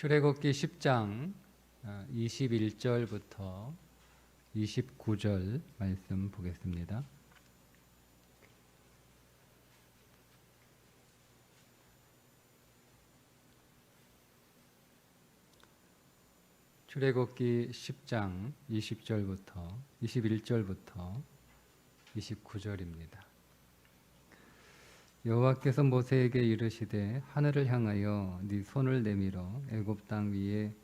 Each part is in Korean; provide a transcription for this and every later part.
출애굽기 10장 21절부터 29절 말씀 보겠습니다. 출애굽기 10장 20절부터 21절부터 29절입니다. 여호와께서 모세에게 이르시되 하늘을 향하여 네 손을 내밀어 애굽 땅 위에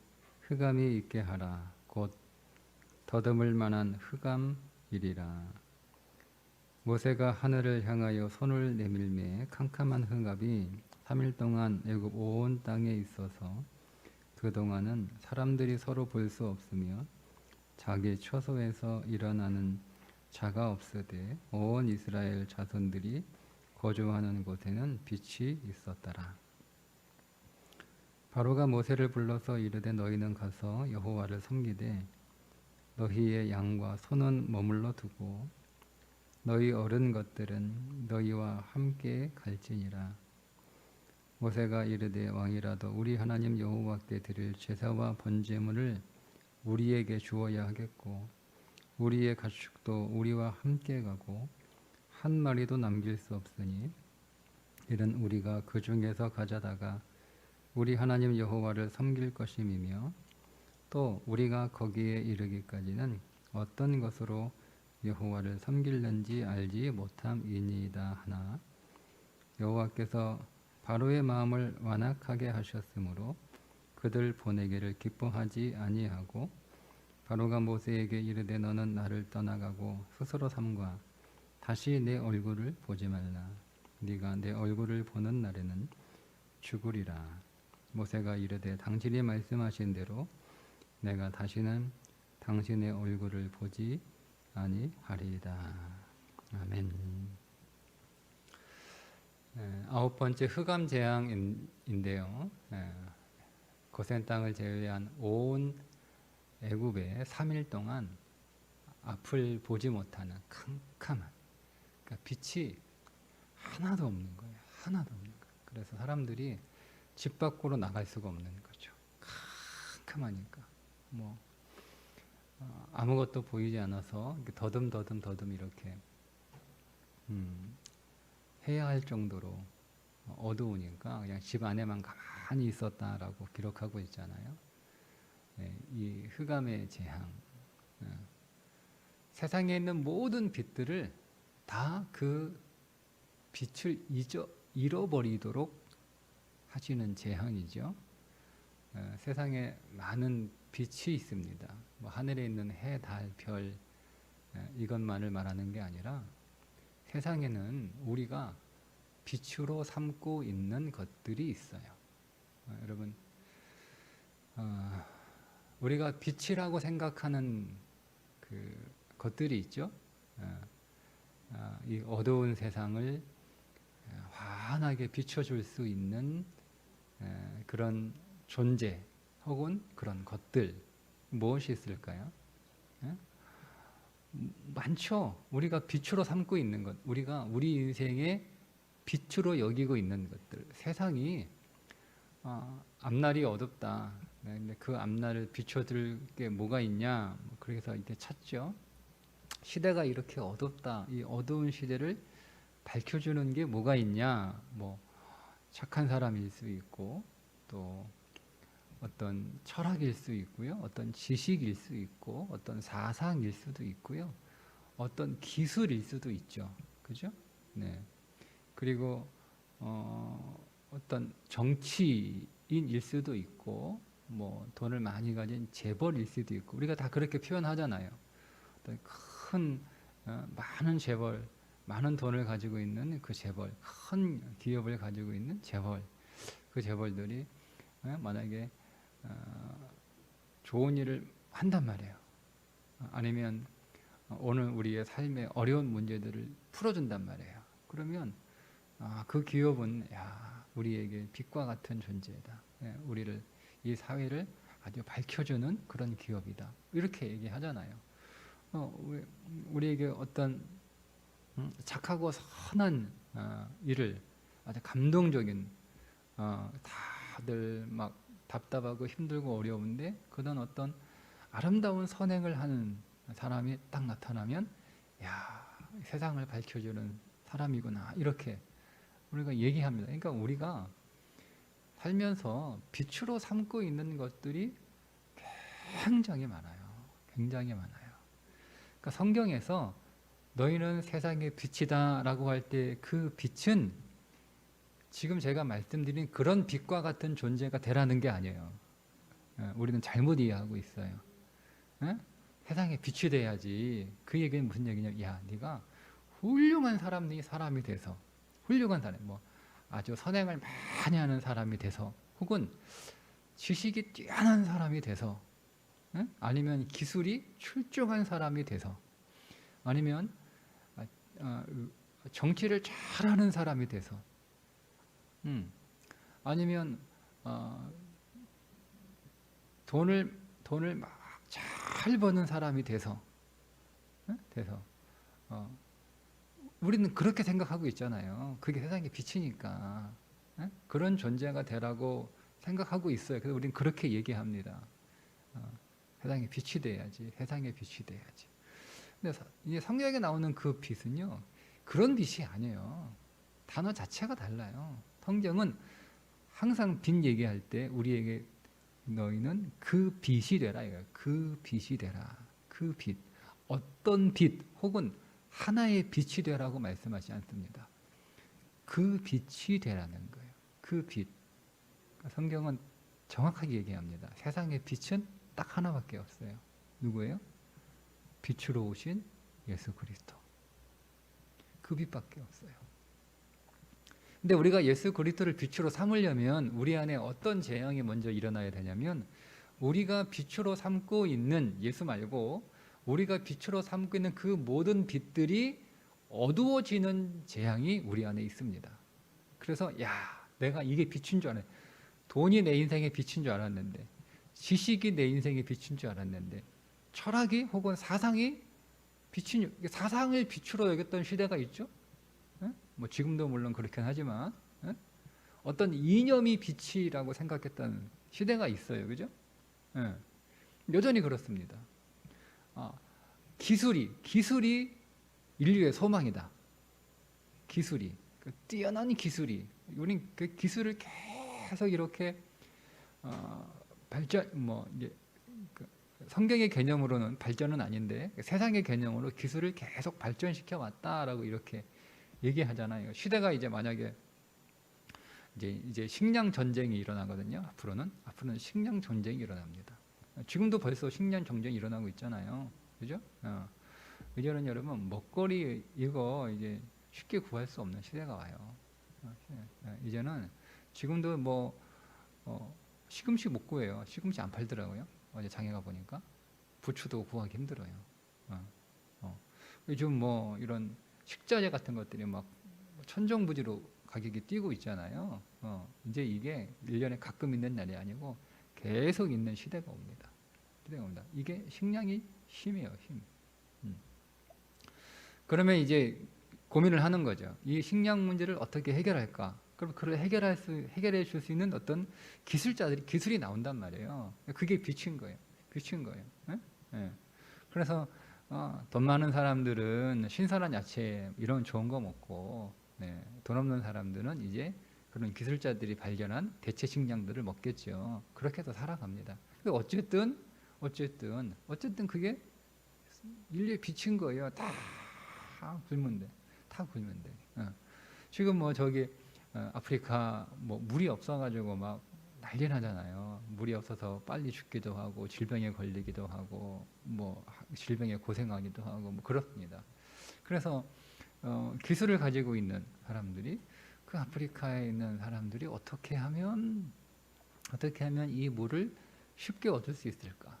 흑암이 있게 하라. 곧 더듬을 만한 흑암이리라. 모세가 하늘을 향하여 손을 내밀매 캄캄한 흑암이 3일 동안 애굽 온 땅에 있어서 그동안은 사람들이 서로 볼 수 없으며 자기 처소에서 일어나는 자가 없으되 온 이스라엘 자손들이 거주하는 곳에는 빛이 있었더라. 바로가 모세를 불러서 이르되 너희는 가서 여호와를 섬기되 너희의 양과 소는 머물러 두고 너희 어른 것들은 너희와 함께 갈지니라. 모세가 이르되 왕이라도 우리 하나님 여호와께 드릴 제사와 번제물을 우리에게 주어야 하겠고 우리의 가축도 우리와 함께 가고 한 마리도 남길 수 없으니 이는 우리가 그 중에서 가져다가 우리 하나님 여호와를 섬길 것임이며 또 우리가 거기에 이르기까지는 어떤 것으로 여호와를 섬길는지 알지 못함이니이다 하나 여호와께서 바로의 마음을 완악하게 하셨으므로 그들 보내기를 기뻐하지 아니하고 바로가 모세에게 이르되 너는 나를 떠나가고 스스로 삼가 다시 내 얼굴을 보지 말라. 네가 내 얼굴을 보는 날에는 죽으리라. 모세가 이르되 당신이 말씀하신 대로 내가 다시는 당신의 얼굴을 보지 아니하리이다. 아멘. 아홉 번째 흑암 재앙인데요. 고센 땅을 제외한 온 애굽에 3일 동안 앞을 보지 못하는 캄캄한 그러니까 빛이 하나도 없는 거예요. 하나도 없는 거예요. 그래서 사람들이 집 밖으로 나갈 수가 없는 거죠. 캄캄하니까 아무것도 보이지 않아서 이렇게 더듬 이렇게 해야 할 정도로 어두우니까 그냥 집 안에만 가만히 있었다라고 기록하고 있잖아요. 이 흑암의 재앙, 세상에 있는 모든 빛들을 다 그 빛을 잃어버리도록 하시는 재앙이죠. 세상에 많은 빛이 있습니다. 하늘에 있는 해, 달, 별 이것만을 말하는 게 아니라 세상에는 우리가 빛으로 삼고 있는 것들이 있어요. 여러분, 우리가 빛이라고 생각하는 그 것들이 있죠. 이 어두운 세상을 환하게 비춰줄 수 있는 그런 존재 혹은 그런 것들 무엇이 있을까요? 많죠. 우리가 빛으로 삼고 있는 것, 우리가 우리 인생의 빛으로 여기고 있는 것들. 세상이 앞날이 어둡다. 근데 그 앞날을 비춰줄 게 뭐가 있냐? 그래서 이렇게 찾죠. 시대가 이렇게 어둡다. 이 어두운 시대를 밝혀주는 게 뭐가 있냐? 착한 사람일 수 있고, 또 어떤 철학일 수 있고요, 어떤 지식일 수 있고, 어떤 사상일 수도 있고요, 어떤 기술일 수도 있죠. 그죠? 네. 그리고 어떤 정치인일 수도 있고, 돈을 많이 가진 재벌일 수도 있고, 우리가 다 그렇게 표현하잖아요. 어떤 큰 많은 재벌, 많은 돈을 가지고 있는 그 재벌, 큰 기업을 가지고 있는 재벌, 그 재벌들이 만약에 좋은 일을 한단 말이에요. 아니면 오늘 우리의 삶의 어려운 문제들을 풀어준단 말이에요. 그러면 그 기업은 우리에게 빛과 같은 존재다. 우리를, 이 사회를 아주 밝혀주는 그런 기업이다. 이렇게 얘기하잖아요. 우리에게 어떤 착하고 선한 일을 아주 감동적인 다들 막 답답하고 힘들고 어려운데 그런 어떤 아름다운 선행을 하는 사람이 딱 나타나면 야, 세상을 밝혀주는 사람이구나 이렇게 우리가 얘기합니다. 그러니까 우리가 살면서 빛으로 삼고 있는 것들이 굉장히 많아요. 굉장히 많아요. 그러니까 성경에서 너희는 세상의 빛이다 라고 할 때 그 빛은 지금 제가 말씀드린 그런 빛과 같은 존재가 되라는 게 아니에요. 우리는 잘못 이해하고 있어요. 세상에 빛이 돼야지. 그 얘기는 무슨 얘기냐면 야, 네가 훌륭한 사람이 돼서 훌륭한 사람, 뭐 아주 선행을 많이 하는 사람이 돼서 혹은 지식이 뛰어난 사람이 돼서 아니면 기술이 출중한 사람이 돼서 아니면 정치를 잘하는 사람이 돼서 아니면 돈을 막 잘 버는 사람이 돼서 우리는 그렇게 생각하고 있잖아요. 그게 세상의 빛이니까 그런 존재가 되라고 생각하고 있어요. 그래서 우리는 그렇게 얘기합니다. 세상에 빛이 돼야지. 세상에 빛이 돼야지. 근데 이제 성경에 나오는 그 빛은요, 그런 빛이 아니에요. 단어 자체가 달라요. 성경은 항상 빛 얘기할 때 우리에게 너희는 그 빛이 되라 이거예요. 그 빛이 되라. 그 빛. 어떤 빛 혹은 하나의 빛이 되라고 말씀하지 않습니다. 그 빛이 되라는 거예요. 그 빛. 성경은 정확하게 얘기합니다. 세상의 빛은 딱 하나밖에 없어요. 누구예요? 빛으로 오신 예수 그리스도. 그 빛밖에 없어요. 근데 우리가 예수 그리스도를 빛으로 삼으려면 우리 안에 어떤 재앙이 먼저 일어나야 되냐면 우리가 빛으로 삼고 있는 예수 말고 우리가 빛으로 삼고 있는 그 모든 빛들이 어두워지는 재앙이 우리 안에 있습니다. 그래서 야, 내가 이게 빛인 줄 알았네. 돈이 내 인생의 빛인 줄 알았는데 지식이 내 인생의 빛인 줄 알았는데 철학이 혹은 사상이 사상을 빛으로 여겼던 시대가 있죠. 뭐 지금도 물론 그렇긴 하지만 어떤 이념이 빛이라고 생각했던 시대가 있어요. 그죠? 여전히 그렇습니다. 기술이 인류의 소망이다. 기술이 뛰어난 기술이 우린 그 기술을 계속 이렇게 발전 이제 성경의 개념으로는 발전은 아닌데 세상의 개념으로 기술을 계속 발전시켜 왔다라고 이렇게 얘기하잖아요. 시대가 이제 만약에 이제 식량 전쟁이 일어나거든요. 앞으로는 식량 전쟁이 일어납니다. 지금도 벌써 식량 전쟁이 일어나고 있잖아요. 그죠? 이제는 여러분 먹거리 이거 이제 쉽게 구할 수 없는 시대가 와요. 이제는 지금도 뭐 시금치 못 구해요. 시금치 안 팔더라고요. 어제 장에 가 보니까 부추도 구하기 힘들어요. 요즘 뭐 이런 식자재 같은 것들이 막 천정부지로 가격이 뛰고 있잖아요. 이제 이게 1년에 가끔 있는 날이 아니고 계속 있는 시대가 옵니다. 이게 식량이 힘이에요, 힘. 그러면 이제 고민을 하는 거죠. 이 식량 문제를 어떻게 해결할까? 그럼 그걸 해결해 줄 수 있는 어떤 기술이 나온단 말이에요. 그게 빛인 거예요. 그래서 돈 많은 사람들은 신선한 야채 이런 좋은 거 먹고 돈 없는 사람들은 이제 그런 기술자들이 발견한 대체 식량들을 먹겠죠. 그렇게 해서 살아갑니다. 어쨌든 그게 인류의 빛인 거예요. 다 굶으면 돼. 지금 뭐 저기 아프리카 뭐 물이 없어가지고 막 난리 나잖아요. 물이 없어서 빨리 죽기도 하고 질병에 걸리기도 하고 뭐 질병에 고생하기도 하고 뭐 그렇습니다. 그래서 기술을 가지고 있는 사람들이 그 아프리카에 있는 사람들이 어떻게 하면 이 물을 쉽게 얻을 수 있을까?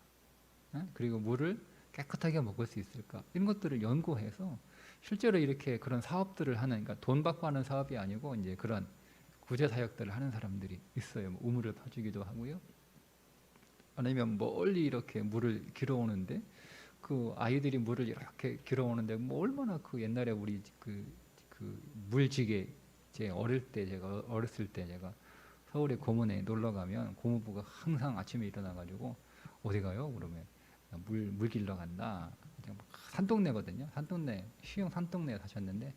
그리고 물을 깨끗하게 먹을 수 있을까? 이런 것들을 연구해서 실제로 이렇게 그런 사업들을 하는, 그러니까 돈 받고 하는 사업이 아니고 이제 그런 구제 사역들을 하는 사람들이 있어요. 뭐 우물을 파주기도 하고요. 아니면 멀리 이렇게 물을 길어오는데 그 아이들이 물을 이렇게 길어오는데 뭐 얼마나 그 옛날에 우리 그 물지개 제가 어렸을 때 제가 서울의 고문에 놀러 가면 고모부가 항상 아침에 일어나가지고 어디 가요? 그러면 물 길러 간다. 산동네거든요. 산동네 시흥 산동네에 사셨는데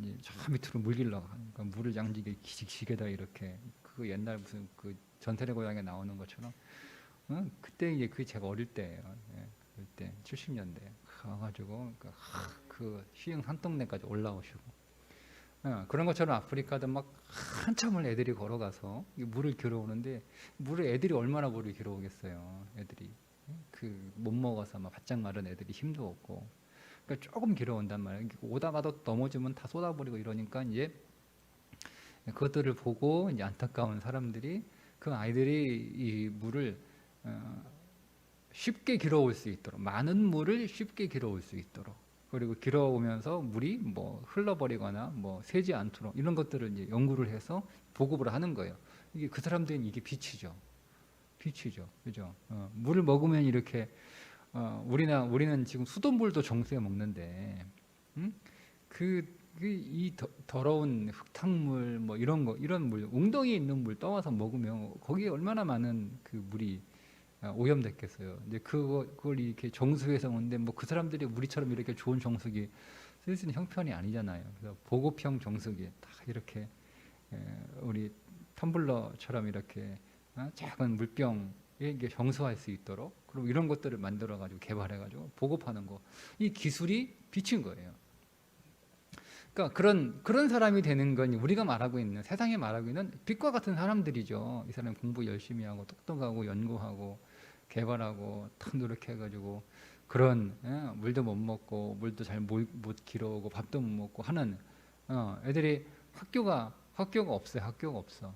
이제 저 밑으로 물 길러 가. 그러니까 물을 양지게 기직식에다 이렇게 그 옛날 무슨 그 전설의 고향에 나오는 것처럼 그때 이제 그 제가 어릴 때예요. 예, 그럴 때 70년대 가가지고 그러니까 그 시흥 산동네까지 올라오시고 그런 것처럼 아프리카도 막 한참을 애들이 걸어가서 물을 길어오는데 물을 애들이 얼마나 물을 길어오겠어요. 애들이 그 못 먹어서 막 바짝 마른 애들이 힘도 없고 그러니까 조금 길어온단 말이에요. 오다가도 넘어지면 다 쏟아버리고 이러니까 이제 그것들을 보고 이제 안타까운 사람들이 그 아이들이 이 물을 쉽게 길어올 수 있도록 많은 물을 쉽게 길어올 수 있도록 그리고 길어오면서 물이 뭐 흘러버리거나 뭐 새지 않도록 이런 것들을 이제 연구를 해서 보급을 하는 거예요. 이게 그 사람들은 이게 빛이죠. 빛이죠. 그죠? 물을 먹으면 이렇게 우리는 지금 수돗물도 정수해 먹는데 이 더러운 흙탕물 뭐 이런 거 이런 물 웅덩이에 있는 물 떠와서 먹으면 거기에 얼마나 많은 그 물이 오염됐겠어요. 근데 그걸 이렇게 정수해서 먹는데 뭐 그 사람들이 우리처럼 이렇게 좋은 정수기 쓸 수 있는 형편이 아니잖아요. 그래서 보급형 정수기 딱 이렇게 우리 텀블러처럼 이렇게 작은 물병에 이게 정수할 수 있도록 그리고 이런 것들을 만들어 가지고 개발해 가지고 보급하는 거 이 기술이 비친 거예요. 그러니까 그런 사람이 되는 건 우리가 말하고 있는 세상에 말하고 있는 빛과 같은 사람들이죠. 이 사람 공부 열심히 하고 똑똑하고 연구하고 개발하고 탁 노력해가지고 그런 물도 못 먹고 물도 잘 못 길어오고 밥도 못 먹고 하는 애들이 학교가 없어요. 학교가 없어.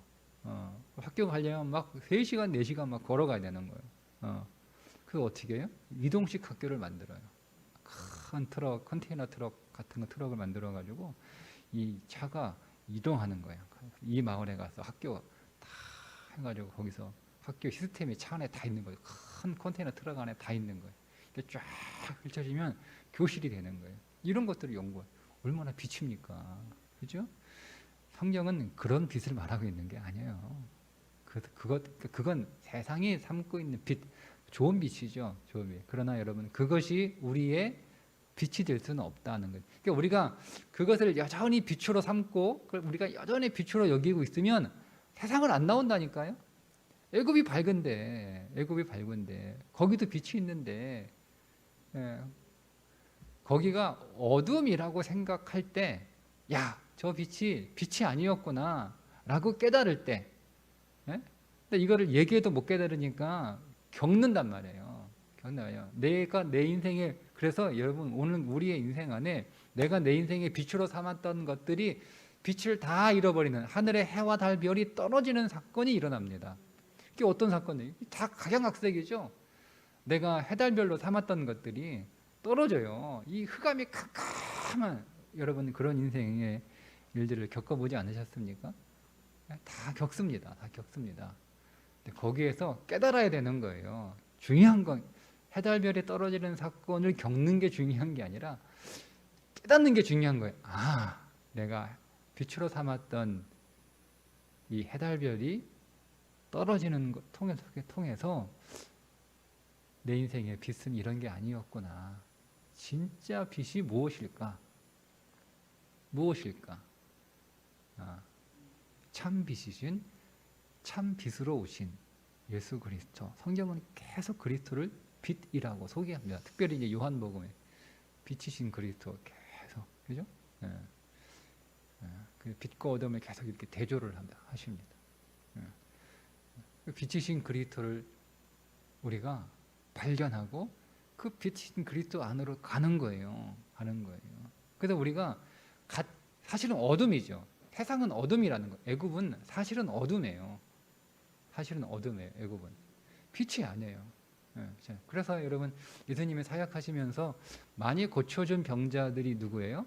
학교 가려면 막 3시간 4시간 막 걸어가야 되는 거예요. 그거 어떻게 해요? 이동식 학교를 만들어요. 큰 트럭, 컨테이너 트럭 같은 거 트럭을 만들어 가지고 이 차가 이동하는 거예요. 이 마을에 가서 학교 다 해가지고 거기서 학교 시스템이 차 안에 다 있는 거예요. 큰 컨테이너 트럭 안에 다 있는 거예요. 이게 쫙 펼쳐지면 교실이 되는 거예요. 이런 것들을 연구해. 얼마나 빛입니까? 그죠? 성경은 그런 빛을 말하고 있는 게 아니에요. 그건 세상이 삼고 있는 빛, 좋은 빛이죠. 좋은 빛. 그러나 여러분 그것이 우리의 빛이 될 수는 없다는 거예요. 그러니까 우리가 그것을 여전히 빛으로 삼고 우리가 여전히 빛으로 여기고 있으면 세상을 안 나온다니까요. 애굽이 밝은데 거기도 빛이 있는데 거기가 어둠이라고 생각할 때 야, 저 빛이 아니었구나 라고 깨달을 때 근데 이거를 얘기해도 못 깨달으니까 겪는단 말이에요. 겪나요? 내가 내 인생에 그래서 여러분 오늘 우리의 인생 안에 내가 내 인생의 빛으로 삼았던 것들이 빛을 다 잃어버리는 하늘의 해와 달 별이 떨어지는 사건이 일어납니다. 이게 어떤 사건이에요? 다 각양각색이죠. 내가 해달별로 삼았던 것들이 떨어져요. 이 흑암이 캄캄한 여러분 그런 인생의 일들을 겪어보지 않으셨습니까? 다 겪습니다. 다 겪습니다. 근데 거기에서 깨달아야 되는 거예요. 중요한 건 해달별이 떨어지는 사건을 겪는 게 중요한 게 아니라 깨닫는 게 중요한 거예요. 아, 내가 빛으로 삼았던 이 해달별이 떨어지는 것 통해서 내 인생의 빛은 이런 게 아니었구나. 진짜 빛이 무엇일까? 참 빛이신 참 빛으로 오신 예수 그리스도. 성경은 계속 그리스도를 빛이라고 소개합니다. 특별히 이제 요한복음에 빛이신 그리스도 계속 그죠? 그 빛과 어둠을 계속 이렇게 대조를 하십니다. 빛이신 그리스도를 우리가 발견하고 그 빛이신 그리스도 안으로 가는 거예요. 그래서 우리가 사실은 어둠이죠. 세상은 어둠이라는 거예요. 애굽은 사실은 어둠이에요. 애굽은 빛이 아니에요. 그래서 여러분 예수님이 사역하시면서 많이 고쳐준 병자들이 누구예요?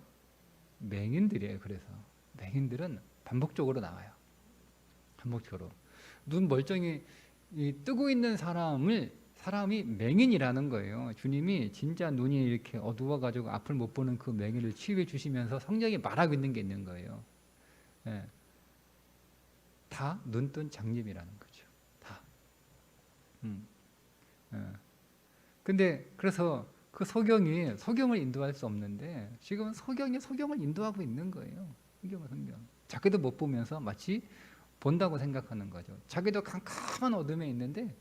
맹인들이에요. 그래서 맹인들은 반복적으로 나와요. 반복적으로 눈 멀쩡히 뜨고 있는 사람이 맹인이라는 거예요. 주님이 진짜 눈이 이렇게 어두워가지고 앞을 못 보는 그 맹인을 치유해 주시면서 성경이 말하고 있는 게 있는 거예요. 다 눈뜬 장님이라는 거죠. 다. 근데 그래서 그 소경을 인도할 수 없는데 지금 소경이 소경을 인도하고 있는 거예요. 성경. 자기도 못 보면서 마치 본다고 생각하는 거죠. 자기도 캄캄한 어둠에 있는데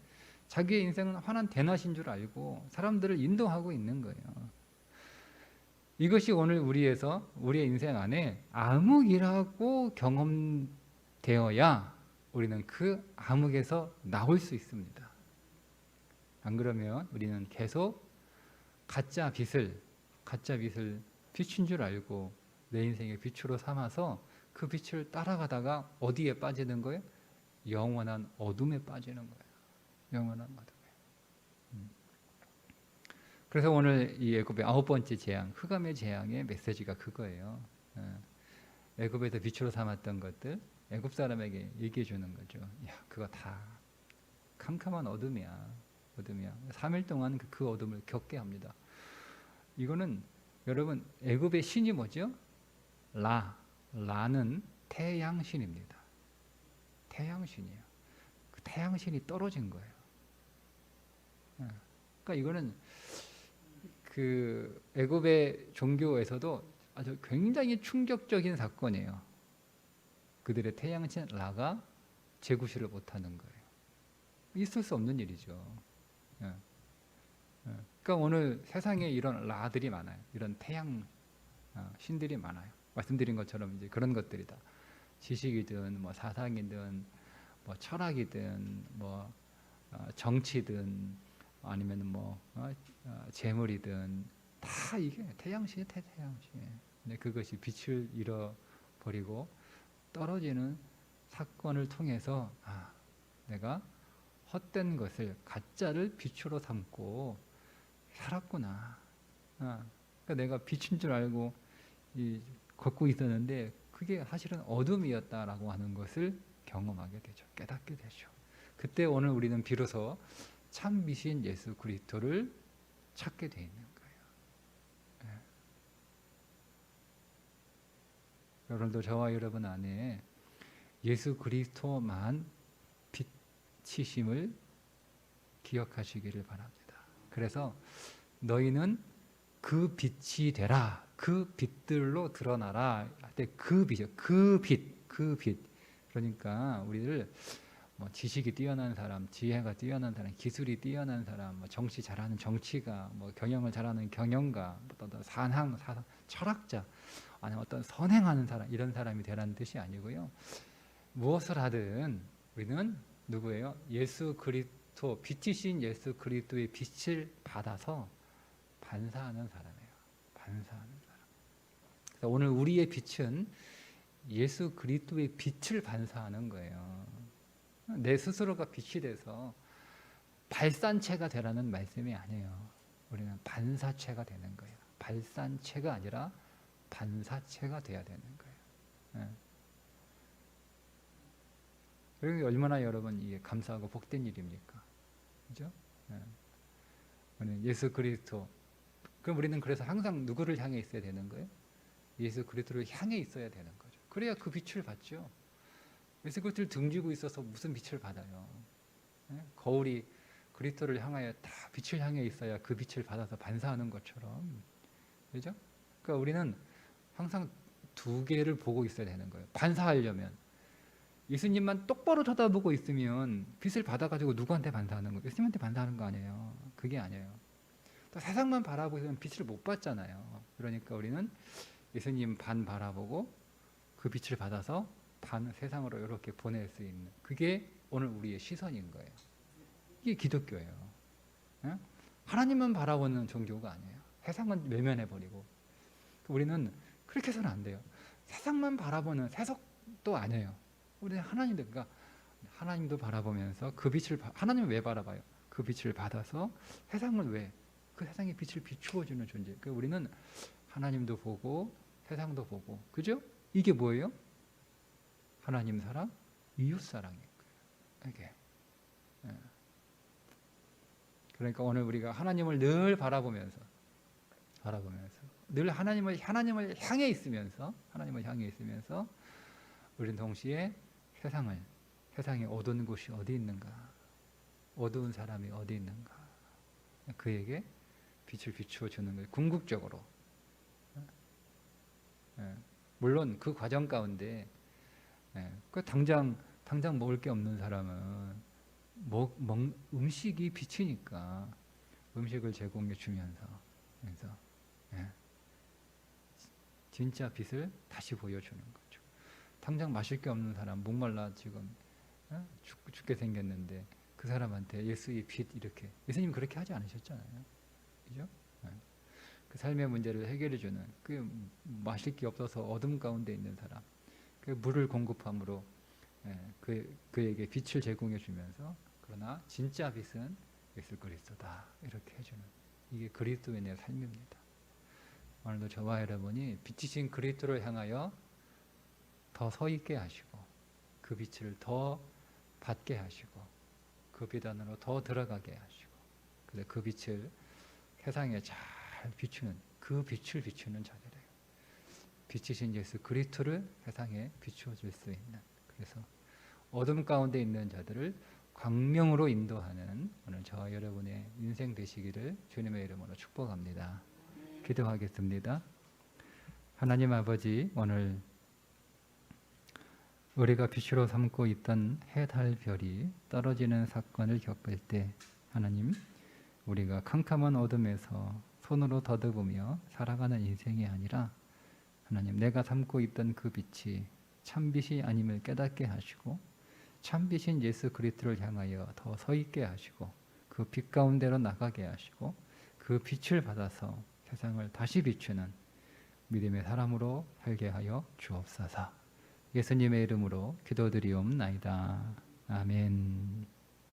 자기의 인생은 환한 대낮인 줄 알고 사람들을 인도하고 있는 거예요. 이것이 오늘 우리의 인생 안에 암흑이라고 경험되어야 우리는 그 암흑에서 나올 수 있습니다. 안 그러면 우리는 계속 가짜 빛을 빛인 줄 알고 내 인생의 빛으로 삼아서 그 빛을 따라가다가 어디에 빠지는 거예요? 영원한 어둠에 빠지는 거예요. 영원한 어둠에. 그래서 오늘 이 애굽의 9번째 재앙, 흑암의 재앙의 메시지가 그거예요. 애굽에서 빛으로 삼았던 것들 애굽 사람에게 얘기해 주는 거죠. 야, 그거 다 캄캄한 어둠이야. 3일 동안 그 어둠을 겪게 합니다. 이거는 여러분 애굽의 신이 뭐죠? 라는 태양신입니다. 태양신이에요. 그 태양신이 떨어진 거예요. 그러니까 이거는 그 애굽의 종교에서도 아주 굉장히 충격적인 사건이에요. 그들의 태양신 라가 제구시를 못하는 거예요. 있을 수 없는 일이죠. 그러니까 오늘 세상에 이런 라들이 많아요. 이런 태양 신들이 많아요. 말씀드린 것처럼 이제 그런 것들이다. 지식이든 뭐 사상이든 뭐 철학이든 뭐 정치든 아니면 뭐 재물이든 다 이게 태양신이 태양신. 근데 그것이 빛을 잃어버리고 떨어지는 사건을 통해서 내가 헛된 것을 가짜를 빛으로 삼고 살았구나. 그러니까 내가 빛인 줄 알고 걷고 있었는데 그게 사실은 어둠이었다라고 하는 것을 경험하게 되죠. 깨닫게 되죠. 그때 오늘 우리는 비로소 참 빛인 예수 그리스도를 찾게 돼 있는 거예요. 오늘도 저와 여러분 안에 예수 그리스도만 빛이심을 기억하시기를 바랍니다. 그래서 너희는 그 빛이 되라. 그 빛들로 드러나라. 그 빛이요. 그 빛. 그러니까 우리를 뭐 지식이 뛰어난 사람, 지혜가 뛰어난 사람, 기술이 뛰어난 사람, 뭐 정치 잘하는 정치가, 뭐 경영을 잘하는 경영가, 어떤 철학자, 아니면 어떤 선행하는 사람, 이런 사람이 되라는 뜻이 아니고요. 무엇을 하든 우리는 누구예요? 예수 그리스도, 빛이신 예수 그리스도의 빛을 받아서 반사하는 사람이에요. 반사하는 사람. 그래서 오늘 우리의 빛은 예수 그리스도의 빛을 반사하는 거예요. 내 스스로가 빛이 돼서 발산체가 되라는 말씀이 아니에요. 우리는 반사체가 되는 거예요. 발산체가 아니라 반사체가 돼야 되는 거예요. 그리고 얼마나 여러분 이게 감사하고 복된 일입니까? 그죠? 예수 그리스도. 그럼 우리는 그래서 항상 누구를 향해 있어야 되는 거예요? 예수 그리스도를 향해 있어야 되는 거죠. 그래야 그 빛을 받죠. 예수 그리스도를 등지고 있어서 무슨 빛을 받아요? 거울이 그리스도를 향하여 다 빛을 향해 있어야 그 빛을 받아서 반사하는 것처럼. 그죠? 그러니까 우리는 항상 두 개를 보고 있어야 되는 거예요. 반사하려면 예수님만 똑바로 쳐다보고 있으면 빛을 받아가지고 누구한테 반사하는 거예요? 예수님한테 반사하는 거 아니에요. 그게 아니에요. 또 세상만 바라보고 있으면 빛을 못 받잖아요. 그러니까 우리는 예수님 반 바라보고 그 빛을 받아서 반 세상으로 이렇게 보낼 수 있는, 그게 오늘 우리의 시선인 거예요. 이게 기독교예요. 하나님만 바라보는 종교가 아니에요. 세상은 외면해버리고. 우리는 그렇게 해서는 안 돼요. 세상만 바라보는 세속도 아니에요. 우리는 하나님도 바라보면서 그 빛을, 하나님은 왜 바라봐요? 그 빛을 받아서 세상을 왜? 그 세상의 빛을 비추어주는 존재. 그러니까 우리는 하나님도 보고 세상도 보고, 그죠? 이게 뭐예요? 하나님 사랑, 이웃 사랑인 거예요. 이게. 그러니까 오늘 우리가 하나님을 늘 바라보면서 늘 하나님을 향해 있으면서 우리는 동시에 세상을 세상에 어두운 곳이 어디 있는가? 어두운 사람이 어디 있는가? 그에게 빛을 비추어 주는 거예요. 궁극적으로. 물론 그 과정 가운데 그 당장 먹을 게 없는 사람은 음식이 빛이니까 음식을 제공해 주면서 그래서 진짜 빛을 다시 보여주는 거죠. 당장 마실 게 없는 사람, 목말라 지금 죽게 생겼는데 그 사람한테 예수의 빛 이렇게, 예수님 그렇게 하지 않으셨잖아요. 그죠? 그 삶의 문제를 해결해 주는, 그 마실 게 없어서 어둠 가운데 있는 사람, 그 물을 공급함으로 그에게 빛을 제공해 주면서, 그러나 진짜 빛은 예수 그리스도다 이렇게 해주는, 이게 그리스도인의 삶입니다. 오늘도 저와 여러분이 빛이신 그리스도를 향하여 더 서 있게 하시고 그 빛을 더 받게 하시고 그 빛 안으로 더 들어가게 하시고, 그래서 그 빛을 세상에 잘 비추는, 그 빛을 비추는 자들이에요. 빛이신 예수 그리스도를 세상에 비추어 줄 수 있는, 그래서 어둠 가운데 있는 자들을 광명으로 인도하는 오늘 저와 여러분의 인생 되시기를 주님의 이름으로 축복합니다. 기도하겠습니다. 하나님 아버지, 오늘 우리가 빛으로 삼고 있던 해, 달, 별이 떨어지는 사건을 겪을 때 하나님, 우리가 캄캄한 어둠에서 손으로 더듬으며 살아가는 인생이 아니라 하나님, 내가 삼고 있던 그 빛이 참빛이 아님을 깨닫게 하시고 참빛인 예수 그리스도를 향하여 더 서 있게 하시고 그 빛 가운데로 나가게 하시고 그 빛을 받아서 세상을 다시 비추는 믿음의 사람으로 살게 하여 주옵소서. 예수님의 이름으로 기도드리옵나이다. 아멘.